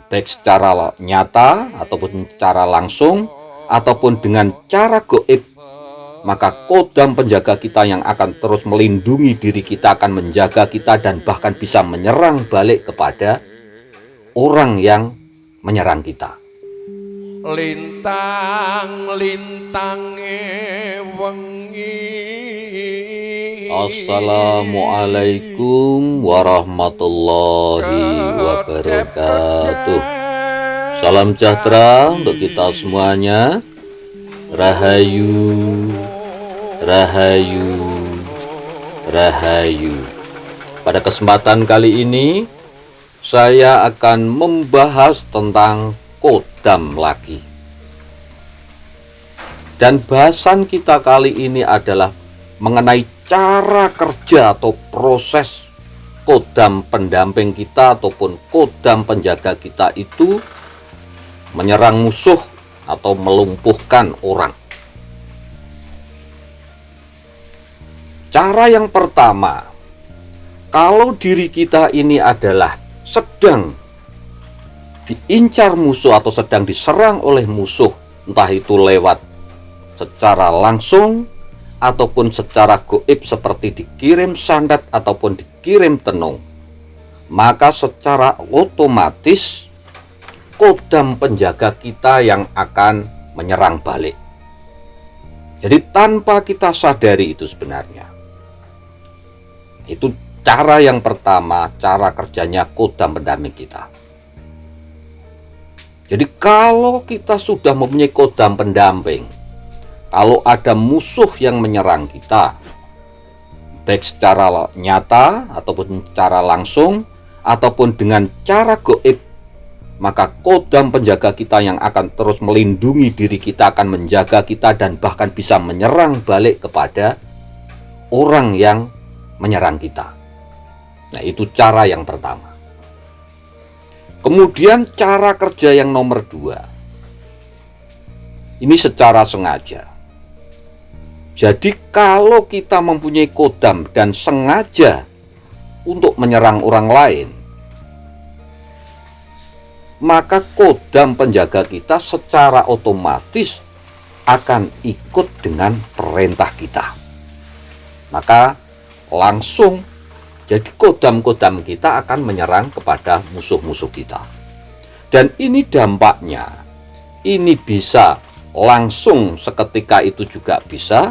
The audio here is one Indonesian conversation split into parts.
baik secara nyata ataupun secara langsung ataupun dengan cara goib, maka kodam penjaga kita yang akan terus melindungi diri kita, akan menjaga kita dan bahkan bisa menyerang balik kepada orang yang menyerang kita. Lintang-lintange wengi. Assalamualaikum warahmatullahi wabarakatuh. Salam sejahtera untuk kita semuanya. Rahayu, rahayu, rahayu. Pada kesempatan kali ini saya akan membahas tentang kodam lagi. Dan bahasan kita kali ini adalah mengenai cara kerja atau proses kodam pendamping kita ataupun kodam penjaga kita itu menyerang musuh atau melumpuhkan orang. Cara yang pertama, kalau diri kita ini adalah sedang diincar musuh atau sedang diserang oleh musuh, entah itu lewat secara langsung ataupun secara goib seperti dikirim sandat ataupun dikirim tenung, maka secara otomatis kodam penjaga kita yang akan menyerang balik. Jadi tanpa kita sadari itu sebenarnya. Itu cara yang pertama, cara kerjanya kodam pendamping kita. Jadi kalau kita sudah mempunyai kodam pendamping, kalau ada musuh yang menyerang kita, baik secara nyata ataupun secara langsung ataupun dengan cara goib, maka kodam penjaga kita yang akan terus melindungi diri kita, akan menjaga kita dan bahkan bisa menyerang balik kepada orang yang menyerang kita. Nah, itu cara yang pertama. Kemudian cara kerja yang nomor 2, ini secara sengaja. Jadi kalau kita mempunyai kodam dan sengaja untuk menyerang orang lain, maka kodam penjaga kita secara otomatis akan ikut dengan perintah kita. Maka langsung jadi kodam-kodam kita akan menyerang kepada musuh-musuh kita. Dan ini dampaknya, ini bisa langsung seketika itu juga bisa,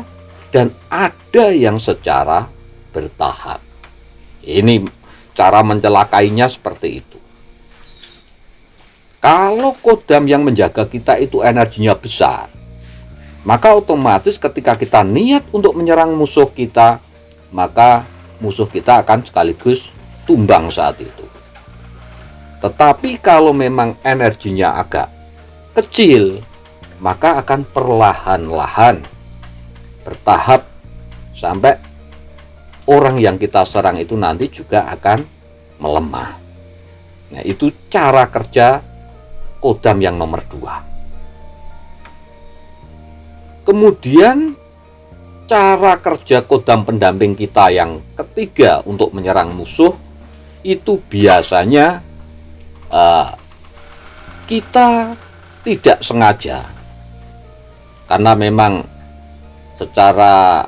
dan ada yang secara bertahap. Ini cara mencelakainya seperti itu. Kalau kodam yang menjaga kita itu energinya besar, maka otomatis ketika kita niat untuk menyerang musuh kita, maka musuh kita akan sekaligus tumbang saat itu. Tetapi kalau memang energinya agak kecil, maka akan perlahan-lahan bertahap sampai orang yang kita serang itu nanti juga akan melemah. Nah, itu cara kerja kodam yang nomor 2. Kemudian cara kerja kodam pendamping kita yang ketiga untuk menyerang musuh itu biasanya kita tidak sengaja, karena memang secara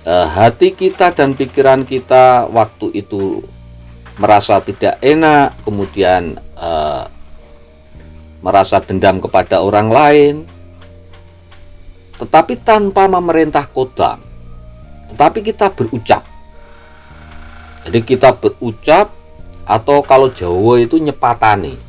hati kita dan pikiran kita waktu itu merasa tidak enak, kemudian merasa dendam kepada orang lain, tetapi tanpa memerintah kodam, tetapi kita berucap. Jadi kita berucap, atau kalau Jawa itu nyepatani,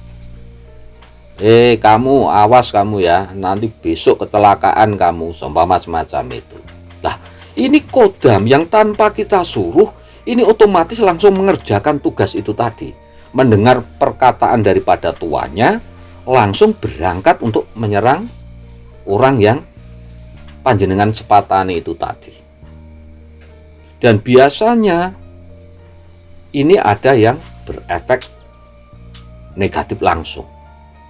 kamu awas kamu ya, nanti besok kecelakaan kamu, seumpama semacam itu. Nah, ini kodam yang tanpa kita suruh, ini otomatis langsung mengerjakan tugas itu tadi. Mendengar perkataan daripada tuannya, langsung berangkat untuk menyerang orang yang panjenengan sepatani itu tadi. Dan biasanya ini ada yang berefek negatif langsung,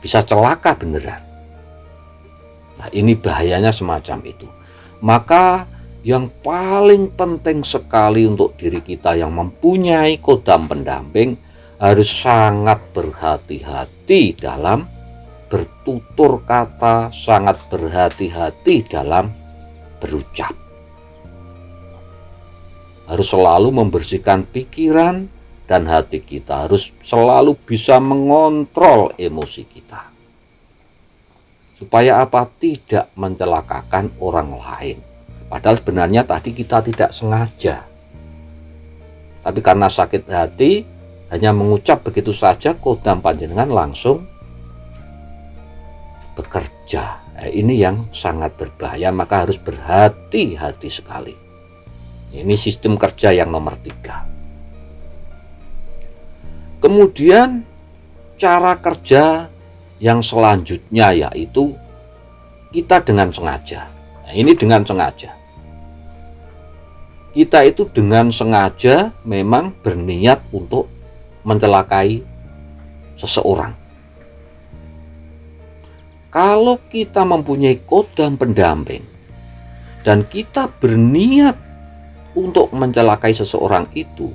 bisa celaka beneran. Nah, ini bahayanya semacam itu. Maka yang paling penting sekali untuk diri kita yang mempunyai kodam pendamping harus sangat berhati-hati dalam bertutur kata, sangat berhati-hati dalam berucap. Harus selalu membersihkan pikiran dan hati kita, harus selalu bisa mengontrol emosi kita. Supaya apa? Tidak mencelakakan orang lain. Padahal sebenarnya tadi kita tidak sengaja. Tapi karena sakit hati, hanya mengucap begitu saja, kodam panjenengan langsung bekerja. Ini yang sangat berbahaya, maka harus berhati-hati sekali. Ini sistem kerja yang nomor 3. Kemudian cara kerja yang selanjutnya yaitu kita dengan sengaja. Nah, ini dengan sengaja. Kita itu dengan sengaja memang berniat untuk mencelakai seseorang. Kalau kita mempunyai kodam pendamping dan kita berniat untuk mencelakai seseorang itu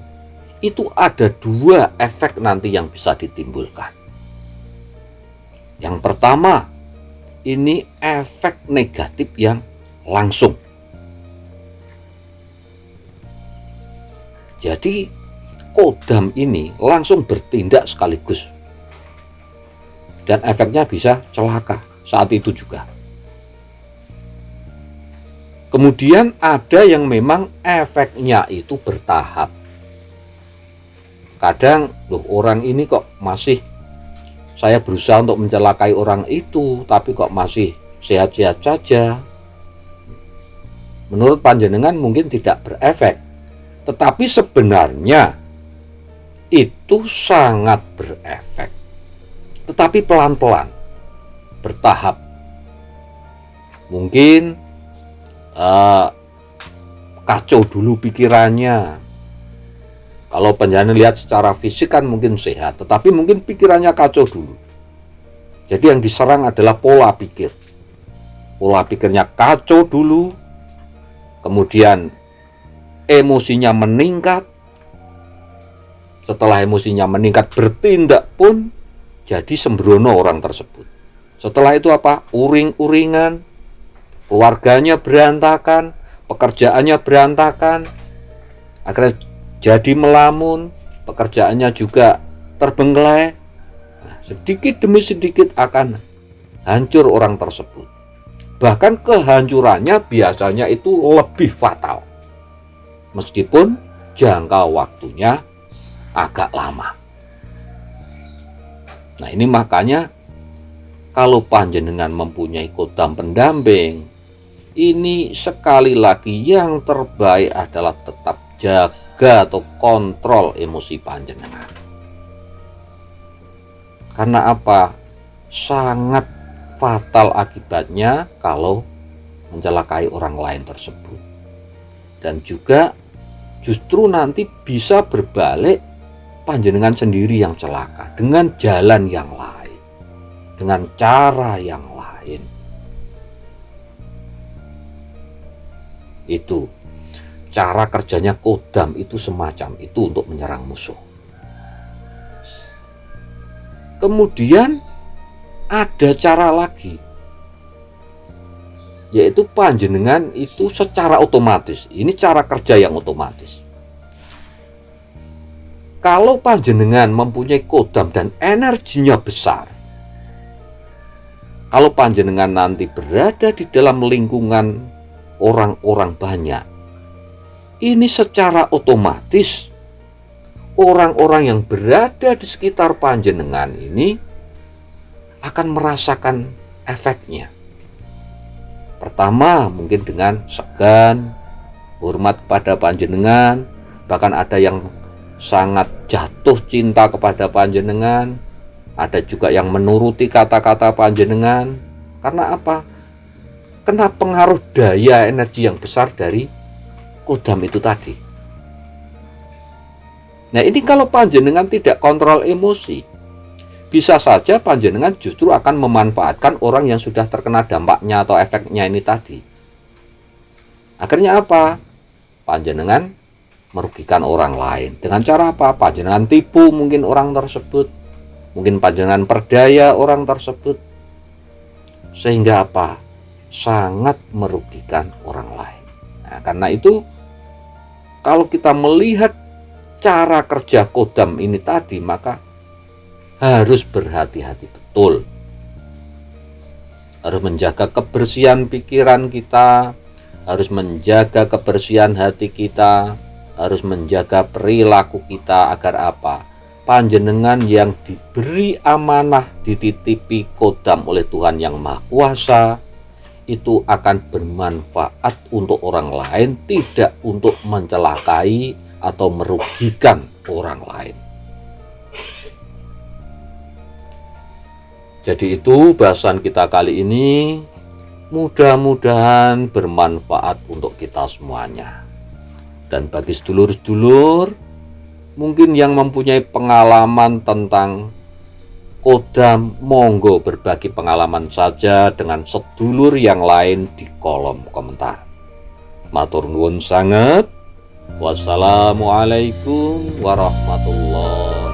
ada 2 efek nanti yang bisa ditimbulkan. Yang pertama, ini efek negatif yang langsung. Jadi kodam ini langsung bertindak sekaligus, dan efeknya bisa celaka saat itu juga. Kemudian ada yang memang efeknya itu bertahap. Kadang orang ini kok masih, saya berusaha untuk mencelakai orang itu, tapi kok masih sehat-sehat saja. Menurut panjenengan mungkin tidak berefek, tetapi sebenarnya itu sangat berefek. Tetapi pelan-pelan, bertahap. Mungkin kacau dulu pikirannya. Kalau panjenengan lihat secara fisik kan mungkin sehat, tetapi mungkin pikirannya kacau dulu. Jadi yang diserang adalah pola pikir. Pola pikirnya kacau dulu, kemudian emosinya meningkat. Setelah emosinya meningkat, bertindak pun jadi sembrono orang tersebut. Setelah itu apa? Uring-uringan, keluarganya berantakan, pekerjaannya berantakan, akhirnya jadi melamun, pekerjaannya juga terbengkelai. Nah, sedikit demi sedikit akan hancur orang tersebut. Bahkan kehancurannya biasanya itu lebih fatal, meskipun jangka waktunya agak lama. Nah, ini makanya kalau panjenengan mempunyai kodam pendamping, ini sekali lagi yang terbaik adalah tetap jaga atau kontrol emosi panjenengan. Karena apa? Sangat fatal akibatnya kalau mencelakai orang lain tersebut. Dan juga justru nanti bisa berbalik, panjenengan sendiri yang celaka dengan jalan yang lain, dengan cara yang lain. Itu cara kerjanya kodam itu semacam itu untuk menyerang musuh. Kemudian ada cara lagi, yaitu panjenengan itu secara otomatis. Ini cara kerja yang otomatis. Kalau panjenengan mempunyai kodam dan energinya besar, kalau panjenengan nanti berada di dalam lingkungan orang-orang banyak, ini secara otomatis orang-orang yang berada di sekitar panjenengan ini akan merasakan efeknya. Pertama, mungkin dengan segan, hormat kepada panjenengan, bahkan ada yang sangat jatuh cinta kepada panjenengan, ada juga yang menuruti kata-kata panjenengan. Karena apa? Kena pengaruh daya energi yang besar dari kodam itu tadi. Nah, ini kalau panjenengan tidak kontrol emosi, bisa saja panjenengan justru akan memanfaatkan orang yang sudah terkena dampaknya atau efeknya ini tadi. Akhirnya apa? Panjenengan merugikan orang lain. Dengan cara apa? Panjenengan tipu mungkin orang tersebut, mungkin panjenengan perdaya orang tersebut, sehingga apa? Sangat merugikan orang lain. Nah, karena itu kalau kita melihat cara kerja kodam ini tadi, maka harus berhati-hati betul. Harus menjaga kebersihan pikiran kita, harus menjaga kebersihan hati kita, harus menjaga perilaku kita agar apa? Panjenengan yang diberi amanah, dititipi kodam oleh Tuhan yang Maha Kuasa, itu akan bermanfaat untuk orang lain, tidak untuk mencelakai atau merugikan orang lain. Jadi itu bahasan kita kali ini, mudah-mudahan bermanfaat untuk kita semuanya. Dan bagi sedulur-sedulur mungkin yang mempunyai pengalaman tentang kodam, monggo berbagi pengalaman saja dengan sedulur yang lain di kolom komentar. Matur nuwun sanget. Wassalamualaikum warahmatullahi